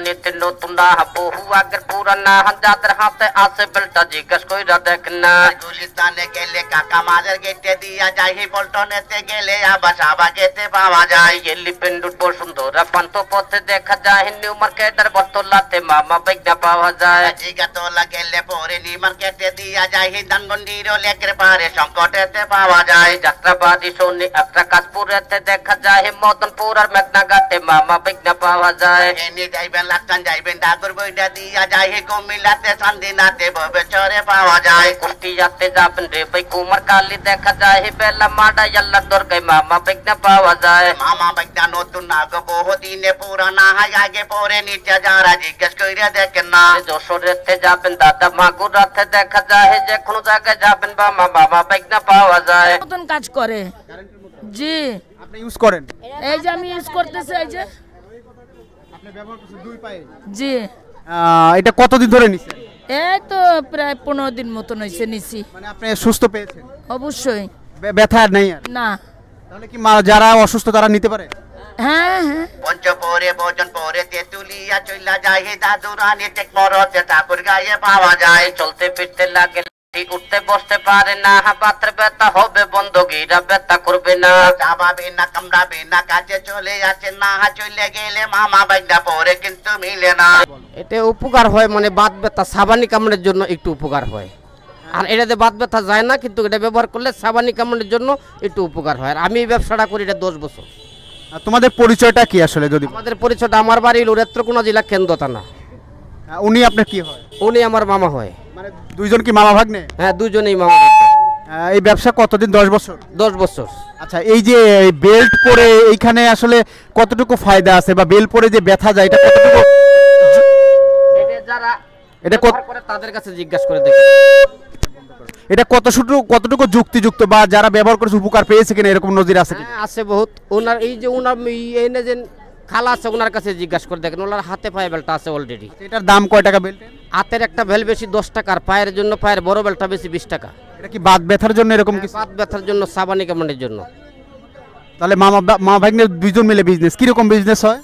নিতে নতুন না বহু আগের পুরানা যাদের হাতে আছে বেলটা জিজ্ঞেস কইরা দেখ না গুলিস্তানে গেলে কাকা মাঝের গেটে দিয়া যায় পল্টনেতে গেলে আবার সাবা গেতে পাওয়া যায় এলিফেন্ট বসুন্ধরা পান্ত পথে দেখা যায় নিউ মার্কেটের বটতলাতে মামা বাইকটা পাওয়া যায় জিগাতলা গেলে পরে নিউ মার্কেটে দিয়া যায় ধানমন্ডির লেকের পারে সংকটেতে পাওয়া যায় যাত্রাবাড়ি শনি একটা কাশপুরেতে দেখা যায় মদনপুর আর মেঘনাঘাটে মামা বাইকটা পাওয়া যায় এনে যাইবেন লাকটান যাইবেন ডাগর বইটা দিয়া যায় কুমিল্লাতে চান্দিনাতে ভবেচরে পাওয়া যায় কুষ্টিয়াতে যাবেন রে ভাই কুমার কালী দেখা যায় বেলা মাডা আল্লাহর দরগায় মামা বাইকটা পাওয়া যায় মামা বাইকটা নতুন না গো বহুদিনে পুরানা আগে পরে নিচে যারা জিজ্ঞেস কইরা দেখেন না যশোরেতে যাবেন দাদা মাগুরাতে দেখা যায় যে কোনো জায়গায় যাবেন বা মামা বাইকটা পাওয়া যায় নতুন কাজ করে জি আপনি ইউজ করেন এই যে আমি ইউজ করতেছি এই যে আপনি ব্যবহার করছেন দুই পায়ে জি এটা কতদিন ধরে নিছেন এই তো প্রায় 15 দিন মতন হইছে নিছি মানে আপনি সুস্থ পেয়েছেন অবশ্যই ব্যথা আর নাই আর না তাহলে কি যারা অসুস্থ তারা নিতে পারে হ্যাঁ হ্যাঁ পঞ্চপরে ভোজন পরে তেতুলিয়া চইলা যায় দাদুরানি টেকমরতে ঠাকুর গায়ে পাওয়া যায় চলতে ফিরতে লাগে উঠতে বসতে পারে না পাত্র ব্যথা হবে বন্ধ গিরা ব্যথা করবে না চাবাবে না কামড়াবে না কাছে চলে আসে না চলে গেলে মামা বাইকটা পরে কিন্তু মিলে না এটা উপকার হয় মানে বাত ব্যথা সাবানি কামড়ের জন্য একটু উপকার হয় আর এটাতে বাত ব্যথা যায় না কিন্তু এটা ব্যবহার করলে সাবানি কামড়ের জন্য একটু উপকার হয় আর আমি এই ব্যবসাটা করি এটা 10 বছর তোমাদের পরিচয়টা কি আসলে যদি আমাদের পরিচয়টা আমার বাড়ি নেত্রকোনা জেলা কেন্দ্র থানা উনি আপনার কি হয় উনি আমার মামা হয় মানে দুইজন কি মামা ভাগ্নে হ্যাঁ দুজনেই মামা এই ব্যবসা কতদিন 10 বছর 10 বছর আচ্ছা এই যে বেল্ট পরে এইখানে আসলে কতটুকু ফায়দা আছে বা বেল্ট পরে যে ব্যথা যায় এটা কতটুকু এটা যারা এটা করে তাদের কাছে জিজ্ঞাসা করে দেখুন এটা কতটুকু যুক্তিযুক্ত বা যারা ব্যবহার করেছে উপকার পেয়েছে কিনা এরকম নজির আছে কি আছে বহুত ওনার এই যে ওনার এনে যে খালা আছে ওনার কাছে জিজ্ঞাসা করে দেখেন ওনার হাতে পায়ে বেলটা আছে অলরেডি এটার দাম কয় টাকা বেল্টের হাতের একটা বেল বেশি 10 টাকা আর পায়ের জন্য পায়ের বড় বেলটা বেশি 20 টাকা এটা কি বাত ব্যথার জন্য এরকম কিছু বাত ব্যথার জন্য সাবানি কামড়ের জন্য তাহলে মামা ভাগ্নে দুইজন মিলে বিজনেস কি রকম বিজনেস হয়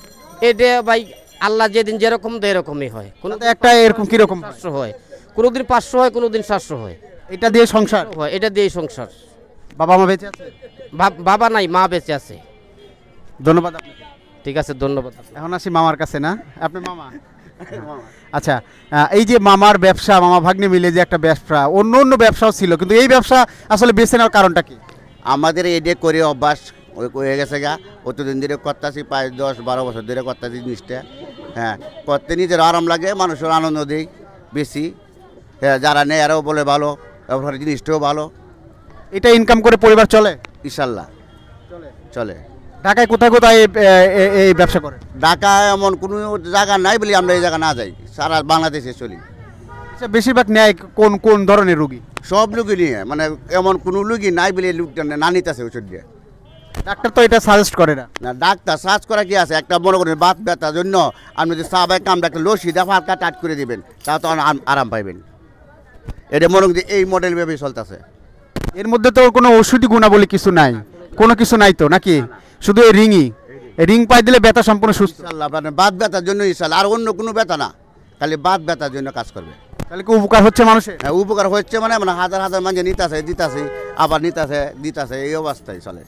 এটা ভাই আল্লাহ যেদিন যেরকম দেয় এরকমই হয় কোন একটা এরকম কি রকম 700 হয় কোনোদিন 500 হয় কোনোদিন 700 হয় এটা দিয়ে সংসার হয় এটা দিয়ে সংসার বাবা মা বেঁচে আছে বাবা নাই মা বেঁচে আছে ধন্যবাদ আপনাকে ঠিক আছে ধন্যবাদ এখন আসি মামার কাছে না আপনি মামা আচ্ছা এই যে মামার ব্যবসা মামা ভাগ্নে মিলে যে একটা ব্যবসা অন্য ব্যবসাও ছিল কিন্তু এই ব্যবসা আসলে বেছে নেওয়ার কারণটা কি আমাদের এডে করে অভ্যাস হয়ে গেছে গা অতদিন ধরে করতেছি প্রায় 10-12 বছর ধরে করতেছি জিনিসটা হ্যাঁ করতে নিজের আরাম লাগে মানুষের আনন্দ দেই বেশি হ্যাঁ যারা নেয় আরও বলে ভালো ব্যবহার জিনিসটাও ভালো এটা ইনকাম করে পরিবার চলে ইনশাল্লাহ চলে ঢাকায় কোথায় কোথায় এই ব্যবসা করে ঢাকায় এমন কোনো জায়গা নাই বলে আমরা এই জায়গা না যাই সারা বাংলাদেশে চলি আচ্ছা বেশিরভাগ নেয় কোন কোন ধরনের রোগী সব রুগী নিয়ে মানে এমন কোনো রুগী নাই বলে লোকটা না নিতেছে ওষুধ দিয়ে ডাক্তার তো এটা সাজেস্ট করে না না ডাক্তার সার্চ করা কি আছে একটা মনে করেন বাত ব্যথার জন্য আপনি যদি সাবাই কাম ডাক্তার লসি দেখা হালকা টাট করে দিবেন তা তো আরাম পাইবেন এটা মনে করি এই মডেল ভেবে চলতেছে এর মধ্যে তো কোনো ওষুধি গুণাবলী কিছু নাই কোনো কিছু নাই তো নাকি শুধু এই রিং পাই দিলে ব্যথা সম্পূর্ণ সুস্থ ইনশাআল্লাহ মানে বাত ব্যথার জন্য ইনশাআল্লাহ আর অন্য কোনো ব্যথা না খালি বাত ব্যথার জন্য কাজ করবে তাহলে কি উপকার হচ্ছে মানুষের হ্যাঁ উপকার হচ্ছে মানে হাজার হাজার মানুষ নিতেছে দিতেছে আবার দিতেছে এই অবস্থায় চলে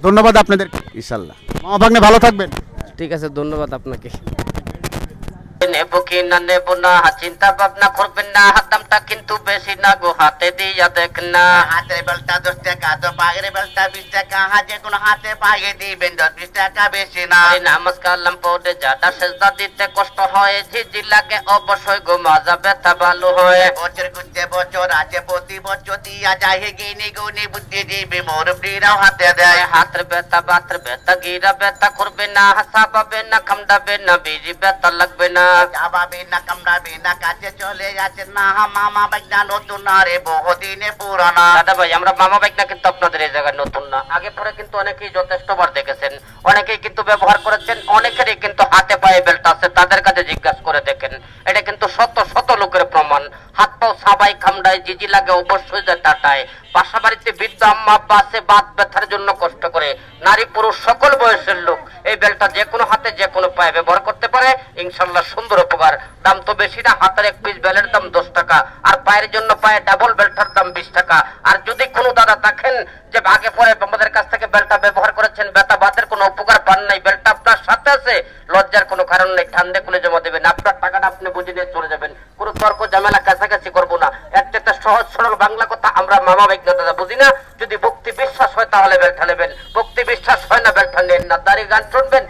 ধন্যবাদ আপনাদের ইনশাআল্লাহ মামা ভাগ্নে ভালো থাকবেন ঠিক আছে ধন্যবাদ আপনাকে নেবো কি না নেবো না চিন্তা ভাবনা করবেন না দামটা কিন্তু বেশি না গো হাতে দিয়া দেখ না হাতের বেলটা 10 টাকা তো পায়ের বেলটা 20 টাকা যে কোনো হাতে পায়ে দিবেন 10-20 টাকা বেশি না নামাজ কালাম পড়ে যাটা সেজদা দিতে কষ্ট হয় ঝিঝি লাগে অবশ্যই গো মাজা ব্যথা ভালো হয় বছর গুনতে বছর আছে প্রতি বছর দিয়া যায় গিনি গুনি বুদ্ধি দিবে মোর প্রিয়রাও হাতে দেয় হাতের ব্যথা বাতের ব্যথা গিরা ব্যথা করবে না হাসাবে না কামড়াবে না বিজি ব্যথা লাগবে না যাবাবে না কামড়াবে না কাছে চলে যাচ্ছে না মামা বাইকটা নতুন না রে বহুদিনে পুরানা দাদা ভাই আমরা মামা বাইকটা কিন্তু আপনাদের এই জায়গায় নতুন না আগে পরে কিন্তু অনেকেই যথেষ্টবার দেখেছেন অনেকেই কিন্তু ব্যবহার করেছেন অনেকেরই কিন্তু হাতে পায়ে বেল্ট আছে তাদের কাছে জিজ্ঞাসা করে দেখেন এটা কিন্তু শত শত লোকের প্রমাণ হাত পাও সবাই কামড়ায় জিজি লাগে অবশ্যই যে টাটায় বাসা বাড়িতে বৃদ্ধ আম্মা আব্বা আছে বাত ব্যথার জন্য কষ্ট করে নারী পুরুষ সকল বয়সের লোক এই বেলটা যে কোনো হাতে যে কোনো পায়ে ব্যবহার করতে পারে, ইনশাল্লাহ সুন্দর উপকার। দাম তো বেশি না, হাতের এক পিস বেলের দাম 10 টাকা, আর পায়ের জন্য পায়ে ডাবল বেলটার দাম 20 টাকা। আর যদি কোনো দাদা দেখেন যে ভাগে পরে আমাদের কাছ থেকে বেলটা ব্যবহার করেছেন, বেতা বাতের কোনো উপকার পান নাই, বেলটা আপনার সাথে আছে, লজ্জার কোনো কারণ নেই, ঠান্ডে খুলে জমা দেবেন, আপনার টাকাটা আপনি বুঝে নিয়ে চলে যাবেন। কোনো তর্ক ঝামেলা কাছাকাছি করবো না। একটা সহজ সরল বাংলা কথা আমরা মামা ভাগ্য দাদা বুঝি না। যদি ভক্তি বিশ্বাস হয় তাহলে বেলটা নেবেন, ভক্তি বিশ্বাস হয় না বেলটা নেন না। দাঁড়িয়ে গান শুনবেন,